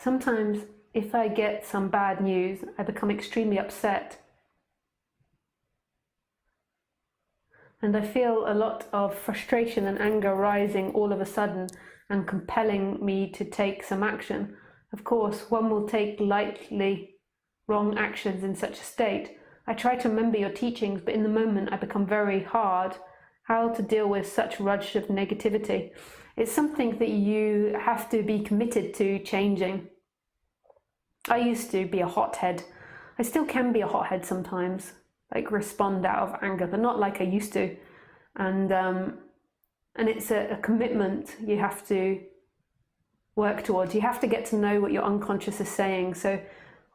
sometimes if I get some bad news, I become extremely upset. And I feel a lot of frustration and anger rising all of a sudden and compelling me to take some action. Of course, one will take likely wrong actions in such a state. I try to remember your teachings, but in the moment I become very hard. How to deal with such rush of negativity? It's something that you have to be committed to changing. I used to be a hothead. I still can be a hothead sometimes, like respond out of anger, but not like I used to. And it's a commitment you have to work towards. You have to get to know what your unconscious is saying. So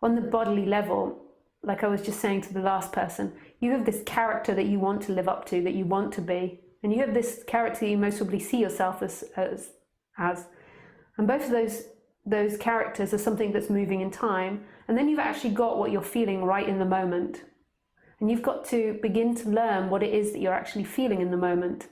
on the bodily level, like I was just saying to the last person, you have this character that you want to live up to, that you want to be. And you have this character you most probably see yourself as. And both of those characters are something that's moving in time. And then you've actually got what you're feeling right in the moment. And you've got to begin to learn what it is that you're actually feeling in the moment.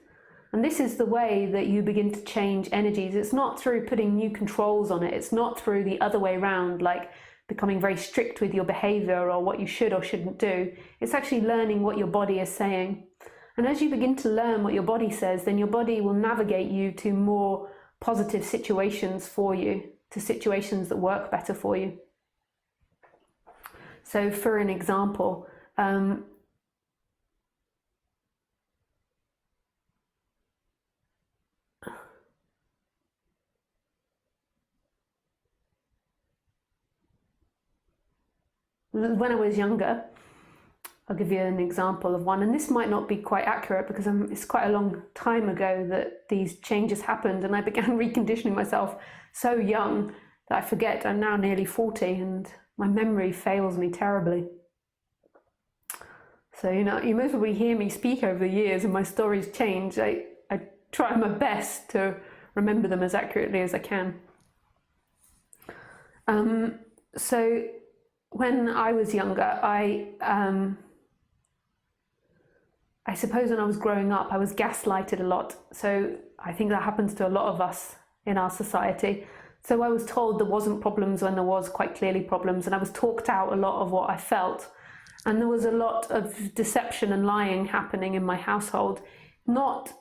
And this is the way that you begin to change energies. It's not through putting new controls on it. It's not through the other way around, like becoming very strict with your behavior or what you should or shouldn't do. It's actually learning what your body is saying. And as you begin to learn what your body says, then your body will navigate you to more positive situations for you, to situations that work better for you. So for an example, when I was younger, I'll give you an example of one, and this might not be quite accurate because it's quite a long time ago that these changes happened, and I began reconditioning myself so young that I forget. I'm now nearly 40 and my memory fails me terribly. So, you most probably hear me speak over the years and my stories change. I try my best to remember them as accurately as I can. So when I was younger, I suppose when I was growing up, I was gaslighted a lot. So I think that happens to a lot of us in our society. So I was told there wasn't problems when there was quite clearly problems, and I was talked out a lot of what I felt. And there was a lot of deception and lying happening in my household, not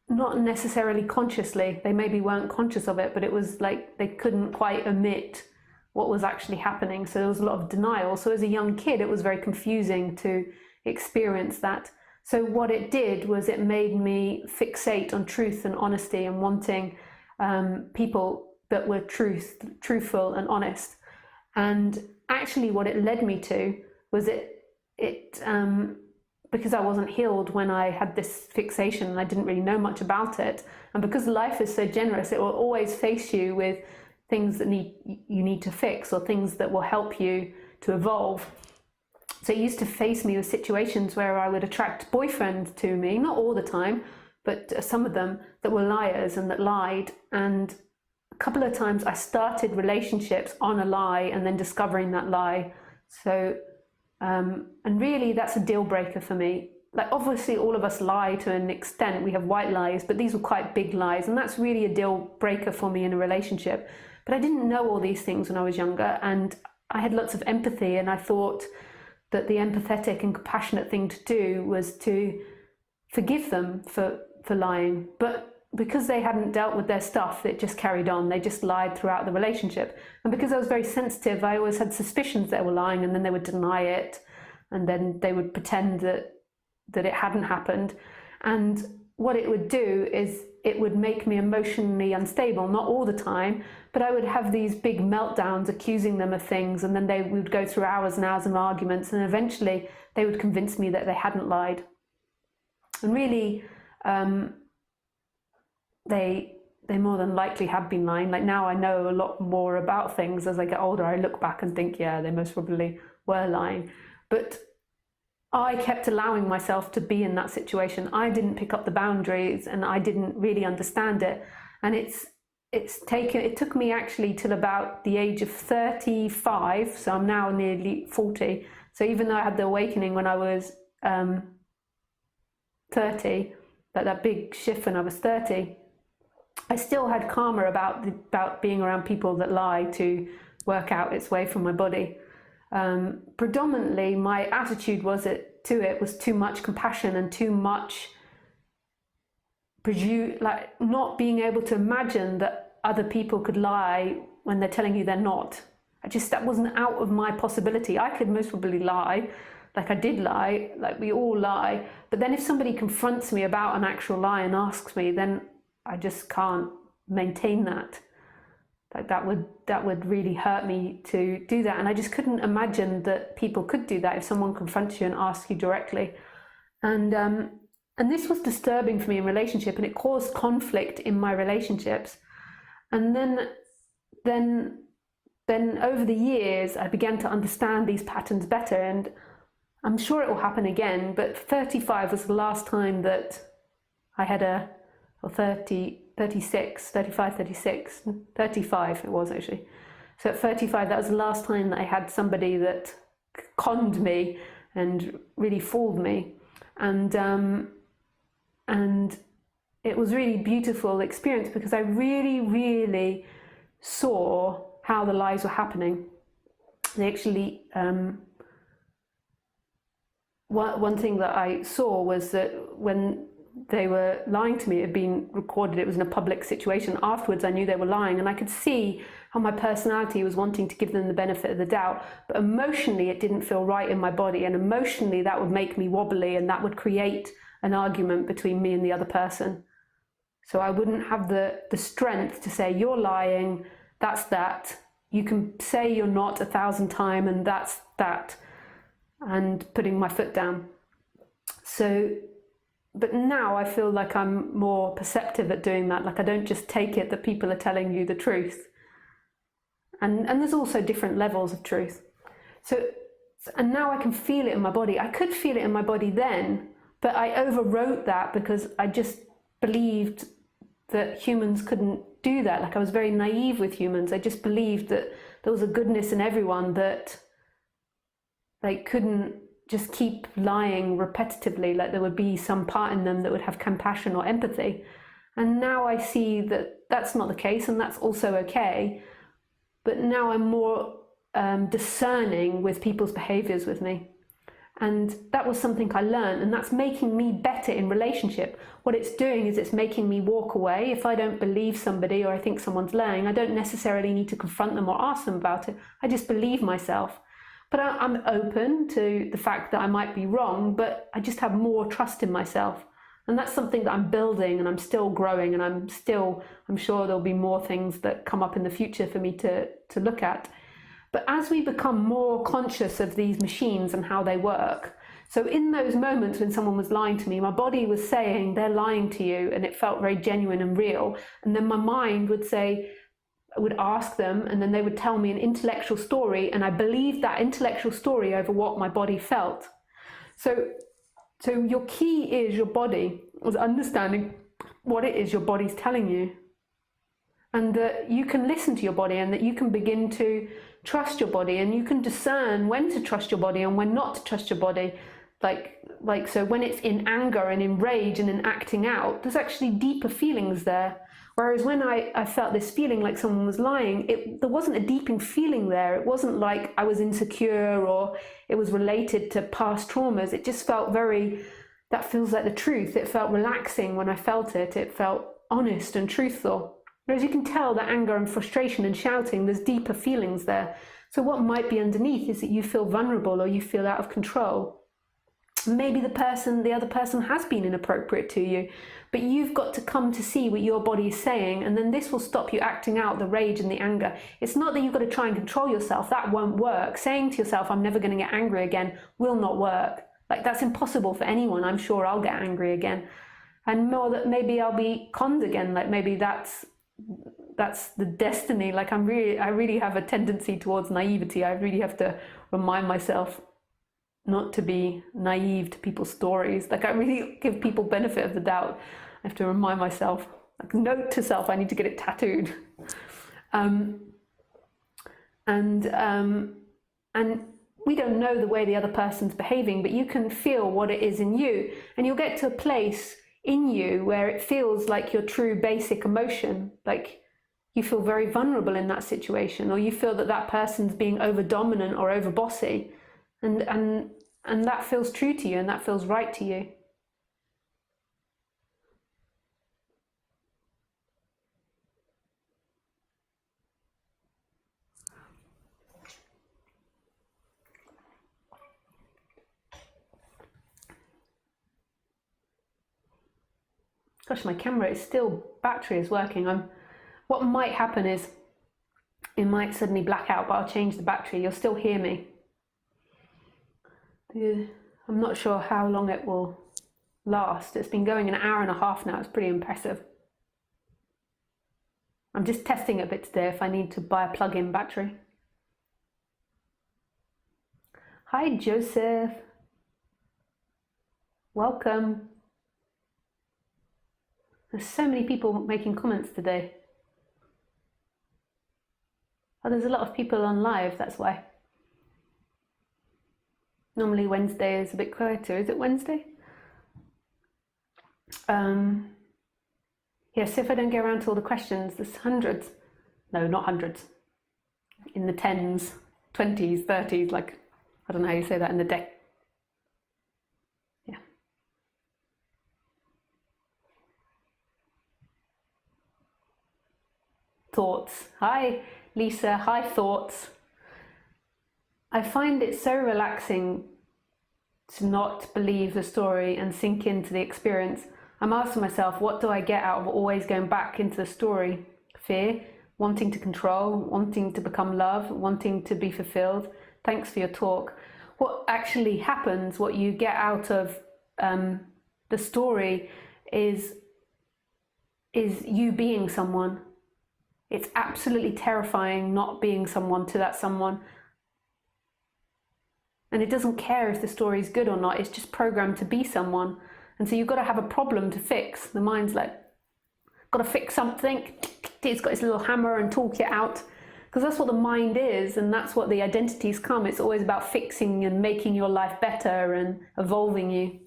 necessarily consciously. They maybe weren't conscious of it, but it was like they couldn't quite admit what was actually happening. So there was a lot of denial. So as a young kid, it was very confusing to experience that. So what it did was it made me fixate on truth and honesty and wanting people that were truthful and honest. And actually what it led me to was because I wasn't healed when I had this fixation and I didn't really know much about it, and because life is so generous, it will always face you with things that you need to fix or things that will help you to evolve. So it used to face me with situations where I would attract boyfriends to me, not all the time, but some of them that were liars and that lied. And a couple of times I started relationships on a lie and then discovering that lie. So, and really that's a deal breaker for me. Like obviously all of us lie to an extent, we have white lies, but these were quite big lies. And that's really a deal breaker for me in a relationship. But I didn't know all these things when I was younger, and I had lots of empathy, and I thought that the empathetic and compassionate thing to do was to forgive them for lying. But because they hadn't dealt with their stuff, it just carried on. They just lied throughout the relationship. And because I was very sensitive, I always had suspicions they were lying, and then they would deny it, and then they would pretend that it hadn't happened. And what it would do is it would make me emotionally unstable, not all the time, but I would have these big meltdowns accusing them of things, and then they would go through hours and hours of arguments, and eventually they would convince me that they hadn't lied. And really, they more than likely had been lying. Like now I know a lot more about things. As I get older, I look back and think, yeah, they most probably were lying. But I kept allowing myself to be in that situation. I didn't pick up the boundaries, and I didn't really understand it. And it took me actually till about the age of 35, so I'm now nearly 40. So even though I had the awakening when I was 30, that big shift when I was 30, I still had karma about being around people that lie to work out its way from my body. Predominantly, my attitude was too much compassion and too much like not being able to imagine that other people could lie when they're telling you they're not. That wasn't out of my possibility. I could most probably lie, like I did lie, like we all lie. But then if somebody confronts me about an actual lie and asks me, then I just can't maintain that. Like that would really hurt me to do that. And I just couldn't imagine that people could do that if someone confronts you and asks you directly. And this was disturbing for me in relationship, and it caused conflict in my relationships. And then over the years, I began to understand these patterns better, and I'm sure it will happen again, but 35 was the last time that I had 35 it was actually. So at 35, that was the last time that I had somebody that conned me and really fooled me. And it was really beautiful experience because I really, really saw how the lies were happening. They actually, one thing that I saw was that when they were lying to me, it had been recorded, it was in a public situation. Afterwards, I knew they were lying, and I could see how my personality was wanting to give them the benefit of the doubt, but emotionally it didn't feel right in my body, and emotionally that would make me wobbly, and that would create an argument between me and the other person. So I wouldn't have the strength to say, you're lying, that's that. You can say you're not 1,000 times, and that's that, and putting my foot down. So, but now I feel like I'm more perceptive at doing that. Like I don't just take it that people are telling you the truth. And there's also different levels of truth. So, and now I can feel it in my body. I could feel it in my body then, but I overwrote that because I just believed that humans couldn't do that. Like I was very naive with humans. I just believed that there was a goodness in everyone, that they couldn't just keep lying repetitively, like there would be some part in them that would have compassion or empathy. And now I see that that's not the case, and that's also okay. But now I'm more discerning with people's behaviors with me. And that was something I learned, and that's making me better in relationship. What it's doing is it's making me walk away. If I don't believe somebody or I think someone's lying, I don't necessarily need to confront them or ask them about it. I just believe myself. But I'm open to the fact that I might be wrong, but I just have more trust in myself. And that's something that I'm building, and I'm still growing, and I'm sure there'll be more things that come up in the future for me to look at. But as we become more conscious of these machines and how they work, so in those moments when someone was lying to me, my body was saying, they're lying to you, and it felt very genuine and real. And then my mind would say, I would ask them, and then they would tell me an intellectual story, and I believed that intellectual story over what my body felt. So your key is your body, is understanding what it is your body's telling you. And that you can listen to your body, and that you can begin to trust your body, and you can discern when to trust your body and when not to trust your body. Like so when it's in anger and in rage and in acting out, there's actually deeper feelings there. Whereas when I felt this feeling like someone was lying, there wasn't a deepening feeling there. It wasn't like I was insecure or it was related to past traumas. It just felt that feels like the truth. It felt relaxing when I felt it. It felt honest and truthful. Whereas you can tell that anger and frustration and shouting, there's deeper feelings there. So what might be underneath is that you feel vulnerable or you feel out of control. Maybe the other person has been inappropriate to you, but you've got to come to see what your body is saying, and then this will stop you acting out the rage and the anger. It's not that you've got to try and control yourself. That won't work. Saying to yourself, I'm never going to get angry again, will not work. Like, that's impossible for anyone. I'm sure I'll get angry again. And more that maybe I'll be conned again. Like, maybe that's the destiny. Like, I really have a tendency towards naivety. I really have to remind myself not to be naive to people's stories. Like, I really give people benefit of the doubt. I have to remind myself, like, note to self, I need to get it tattooed. And we don't know the way the other person's behaving, but you can feel what it is in you, and you'll get to a place in you where it feels like your true basic emotion, like you feel very vulnerable in that situation, or you feel that that person's being over dominant or over bossy, and that feels true to you and that feels right to you. Gosh, my camera is still, battery is working. What might happen is it might suddenly black out, but I'll change the battery. You'll still hear me. I'm not sure how long it will last. It's been going an hour and a half now. It's pretty impressive. I'm just testing it a bit today if I need to buy a plug-in battery. Hi, Joseph. Welcome. There's so many people making comments today. Oh, there's a lot of people on live, that's why. Normally Wednesday is a bit quieter. Is it Wednesday? Yeah, so if I don't get around to all the questions, there's hundreds. No, not hundreds. In the 10s, 20s, 30s, like, I don't know how you say that in the deck. Yeah. Thoughts. Hi, Lisa. Hi, thoughts. I find it so relaxing to not believe the story and sink into the experience. I'm asking myself, what do I get out of always going back into the story? Fear, wanting to control, wanting to become love, wanting to be fulfilled. Thanks for your talk. What actually happens, what you get out of the story is you being someone. It's absolutely terrifying not being someone to that someone. And it doesn't care if the story is good or not, it's just programmed to be someone. And so you've got to have a problem to fix. The mind's like, got to fix something. It's got its little hammer and talk it out. Because that's what the mind is, and that's what the identities come. It's always about fixing and making your life better and evolving you.